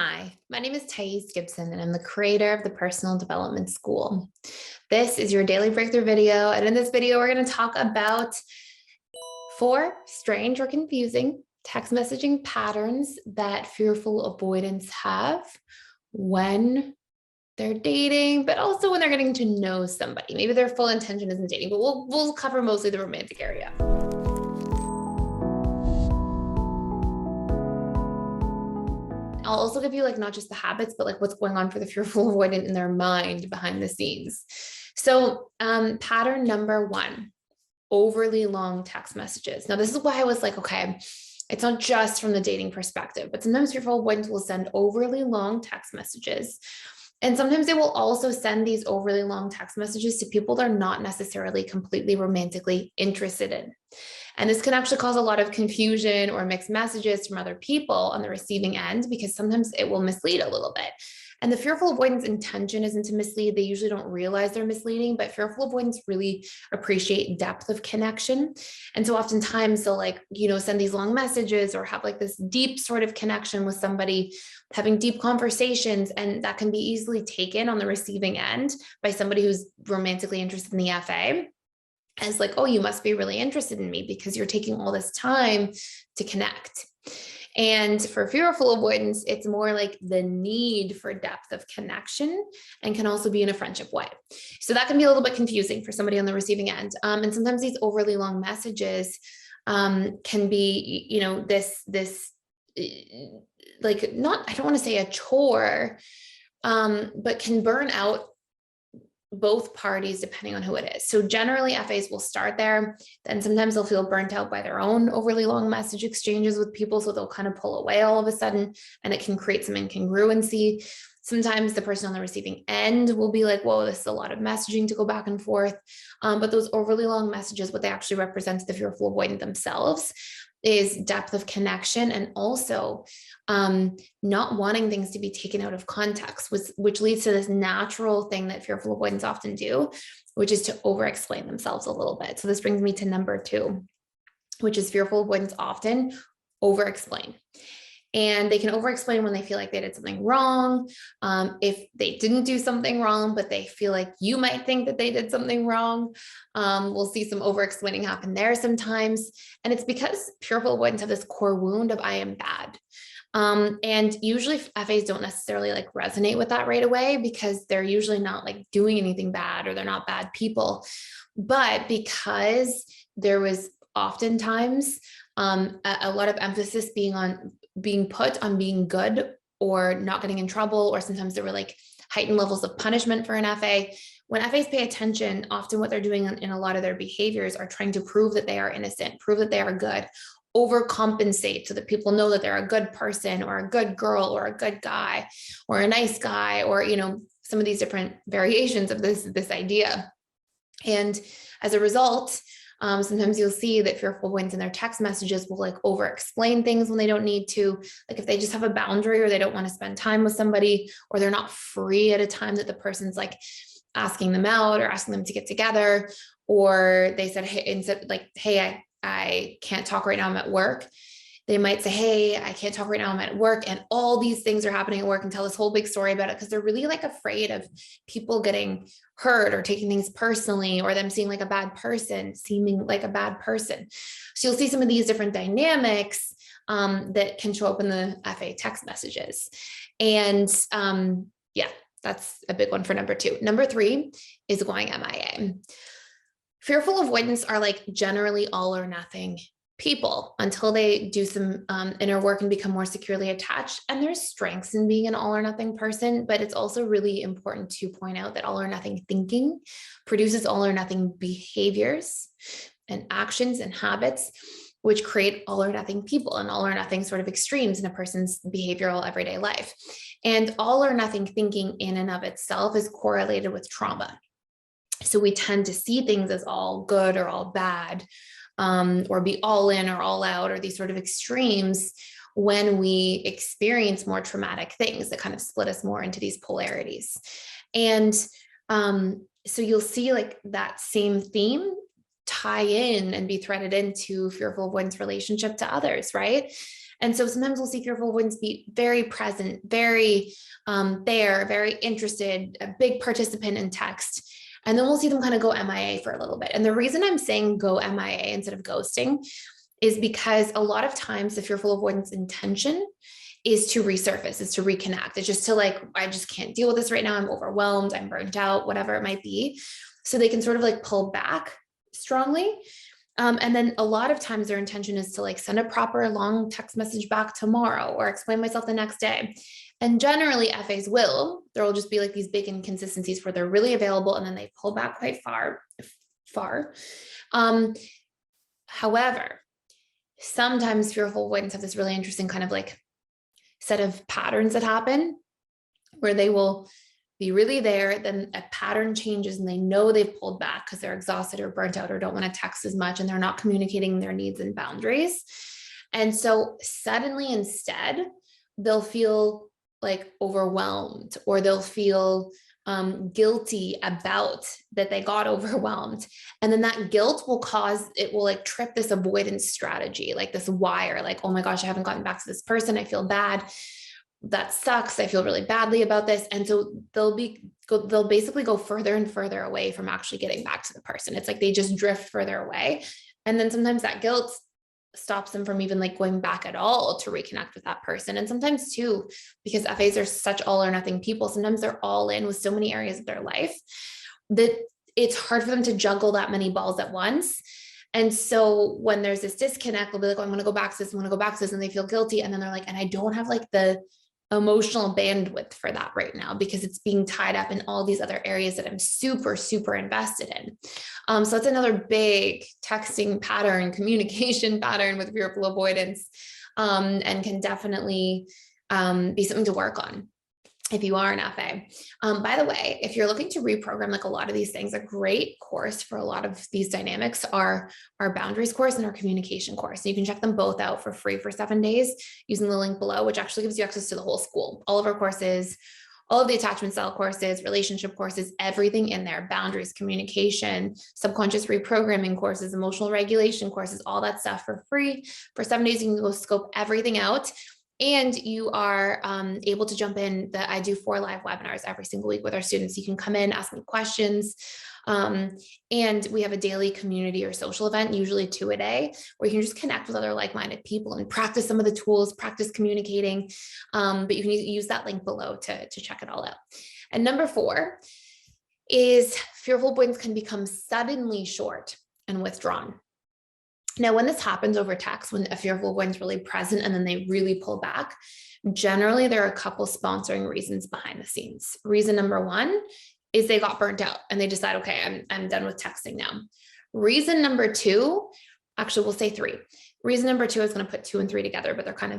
Hi, my name is Gibson, and I'm the creator of the Personal Development School. This is your daily breakthrough video, and in this video, we're going to talk about 4 strange or confusing text messaging patterns that fearful avoidants have when they're dating, but also when they're getting to know somebody. Maybe their full intention isn't dating, but we'll cover mostly the romantic area. I'll also give you not just the habits, but what's going on for the fearful avoidant in their mind behind the scenes. So pattern number 1, overly long text messages. Now, this is why I was like, okay, it's not just from the dating perspective, but sometimes fearful avoidants will send overly long text messages. And sometimes they will also send these overly long text messages to people they're not necessarily completely romantically interested in. And this can actually cause a lot of confusion or mixed messages from other people on the receiving end, because sometimes it will mislead a little bit. And the fearful avoidance intention isn't to mislead. They usually don't realize they're misleading, but fearful avoidants really appreciate depth of connection. And so oftentimes they'll send these long messages or have this deep sort of connection with somebody, having deep conversations. And that can be easily taken on the receiving end by somebody who's romantically interested in the FA as oh, you must be really interested in me because you're taking all this time to connect. And for fearful avoidance, it's more like the need for depth of connection and can also be in a friendship way. So that can be a little bit confusing for somebody on the receiving end. And sometimes these overly long messages can be, I don't want to say a chore, but can burn out both parties depending on who it is. So generally FAs will start there. Then sometimes they'll feel burnt out by their own overly long message exchanges with people. So they'll kind of pull away all of a sudden, and it can create some incongruency. Sometimes the person on the receiving end will be like, whoa, this is a lot of messaging to go back and forth. But those overly long messages, what they actually represent to the fearful avoidant themselves is depth of connection, and also not wanting things to be taken out of context, which leads to this natural thing that fearful avoidants often do, which is to over-explain themselves a little bit. So this brings me to number 2, which is fearful avoidants often over-explain. And they can over-explain when they feel like they did something wrong. If they didn't do something wrong, but they feel like you might think that they did something wrong, we'll see some over-explaining happen there sometimes. And it's because fearful avoidants have this core wound of I am bad. And usually FAs don't necessarily resonate with that right away, because they're usually not doing anything bad, or they're not bad people. But because there was oftentimes a lot of emphasis being put on being good or not getting in trouble, or sometimes there were heightened levels of punishment for an FA. When FAs pay attention, often what they're doing in a lot of their behaviors are trying to prove that they are innocent, prove that they are good, overcompensate so that people know that they're a good person or a good girl or a good guy or a nice guy, or some of these different variations of this idea. And as a result, sometimes you'll see that fearful avoidants in their text messages will over-explain things when they don't need to. If they just have a boundary, or they don't want to spend time with somebody, or they're not free at a time that the person's asking them out or asking them to get together, or they said, hey, instead hey, I can't talk right now, I'm at work. They might say, hey, I can't talk right now, I'm at work, and all these things are happening at work, and tell this whole big story about it, because they're really afraid of people getting hurt or taking things personally, or them seeing a bad person, seeming like a bad person. So you'll see some of these different dynamics that can show up in the FA text messages. And yeah, that's a big one for number 2. Number 3 is going MIA. Fearful avoidants are generally all or nothing people until they do some inner work and become more securely attached. And there's strengths in being an all or nothing person, but it's also really important to point out that all or nothing thinking produces all or nothing behaviors and actions and habits, which create all or nothing people and all or nothing sort of extremes in a person's behavioral everyday life. And all or nothing thinking in and of itself is correlated with trauma. So we tend to see things as all good or all bad, or be all in or all out, or these sort of extremes, when we experience more traumatic things that kind of split us more into these polarities. And so you'll see that same theme tie in and be threaded into fearful avoidance relationship to others, right? And so sometimes we'll see fearful avoidants be very present, very there, very interested, a big participant in text. And then we'll see them kind of go MIA for a little bit. And the reason I'm saying go MIA instead of ghosting is because a lot of times the fearful avoidance intention is to resurface, is to reconnect. It's just to like, I just can't deal with this right now. I'm overwhelmed, I'm burnt out, whatever it might be. So they can sort of like pull back strongly. And then a lot of times their intention is to like send a proper long text message back tomorrow or explain myself the next day. And generally FAs will, there will just be like these big inconsistencies where they're really available and then they pull back quite far. However, sometimes fearful avoidants have this really interesting kind of like set of patterns that happen where they will be really there, then a pattern changes and they know they've pulled back because they're exhausted or burnt out or don't want to text as much and they're not communicating their needs and boundaries. And so suddenly instead, they'll feel like overwhelmed or they'll feel guilty about that they got overwhelmed. And then that guilt will like trip this avoidance strategy, like this wire, like, oh my gosh, I haven't gotten back to this person. I feel bad. That sucks. I feel really badly about this. And so they'll basically go further and further away from actually getting back to the person. It's like they just drift further away. And then sometimes that guilt stops them from even like going back at all to reconnect with that person. And sometimes too, because FAs are such all or nothing people, sometimes they're all in with so many areas of their life that it's hard for them to juggle that many balls at once. And so when there's this disconnect, they'll be like, oh, I'm going to go back to this. I'm going to go back to this. And they feel guilty. And then they're like, and I don't have like the emotional bandwidth for that right now because it's being tied up in all these other areas that I'm super, super invested in. So that's another big texting pattern, communication pattern with fearful avoidance, and can definitely be something to work on if you are an FA. By the way, if you're looking to reprogram like a lot of these things, a great course for a lot of these dynamics are our boundaries course and our communication course. So you can check them both out for free for 7 days using the link below, which actually gives you access to the whole school, all of our courses, all of the attachment style courses, relationship courses, everything in there, boundaries, communication, subconscious reprogramming courses, emotional regulation courses, all that stuff for free. For 7 days, you can go scope everything out. And you are able to jump in. I do 4 live webinars every single week with our students. You can come in, ask me questions. And we have a daily community or social event, usually 2 a day, where you can just connect with other like-minded people and practice some of the tools, practice communicating. But you can use that link below to check it all out. And number 4 is fearful avoidance can become suddenly short and withdrawn. Now, when this happens over text, when a fearful avoidance is really present and then they really pull back, generally there are a couple sponsoring reasons behind the scenes. Reason number 1 is they got burnt out and they decide, okay, I'm done with texting now. Reason number 2, actually we'll say 3. Reason number 2 is going to put 2 and 3 together, but they're kind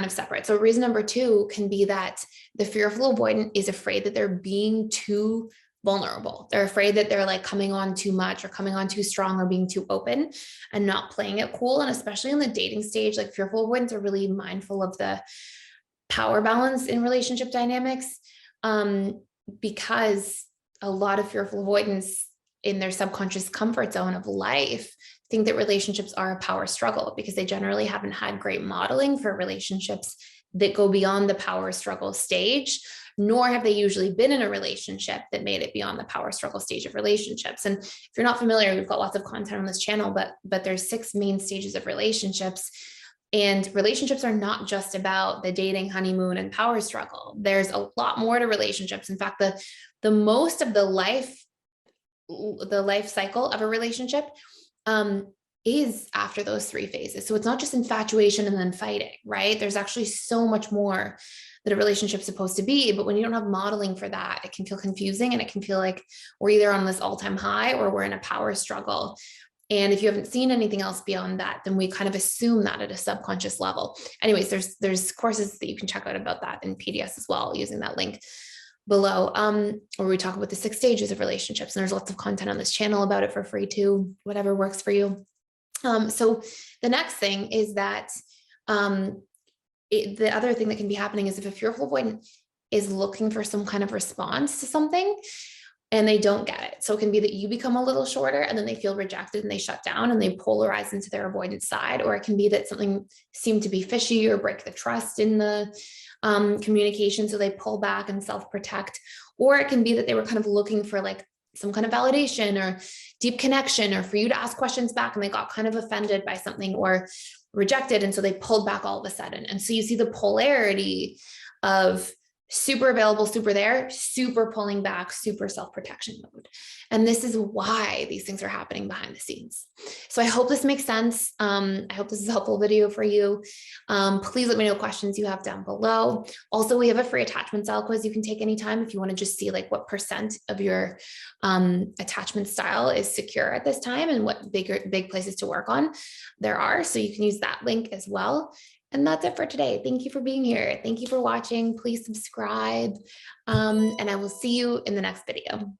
of separate. So reason number 2 can be that the fearful avoidant is afraid that they're being too vulnerable. They're afraid that they're like coming on too much or coming on too strong or being too open and not playing it cool. And especially in the dating stage, like fearful avoidants are really mindful of the power balance in relationship dynamics, because a lot of fearful avoidants in their subconscious comfort zone of life think that relationships are a power struggle because they generally haven't had great modeling for relationships that go beyond the power struggle stage, nor have they usually been in a relationship that made it beyond the power struggle stage of relationships. And if you're not familiar, we've got lots of content on this channel, but there's 6 main stages of relationships. And relationships are not just about the dating, honeymoon, and power struggle. There's a lot more to relationships. In fact, the most of the life cycle of a relationship is after those 3 phases. So it's not just infatuation and then fighting, right? There's actually so much more that a relationship's supposed to be. But when you don't have modeling for that, it can feel confusing and it can feel like we're either on this all-time high or we're in a power struggle. And if you haven't seen anything else beyond that, then we kind of assume that at a subconscious level. Anyways, there's courses that you can check out about that in PDS as well, using that link below, where we talk about the 6 stages of relationships. And there's lots of content on this channel about it for free too, whatever works for you. So the next thing is that the other thing that can be happening is if a fearful avoidant is looking for some kind of response to something, and they don't get it. So it can be that you become a little shorter and then they feel rejected and they shut down and they polarize into their avoidant side. Or it can be that something seemed to be fishy or break the trust in the communication. So they pull back and self-protect. Or it can be that they were kind of looking for like some kind of validation or deep connection, or for you to ask questions back, and they got kind of offended by something or rejected. And so they pulled back all of a sudden. And so you see the polarity of super available, super there, super pulling back, super self-protection mode. And this is why these things are happening behind the scenes. So I hope this makes sense. I hope this is a helpful video for you. Please let me know questions you have down below. Also, we have a free attachment style quiz you can take anytime if you want to just see like what percent of your attachment style is secure at this time and what big places to work on there are. So you can use that link as well. And that's it for today. Thank you for being here. Thank you for watching. Please subscribe. And I will see you in the next video.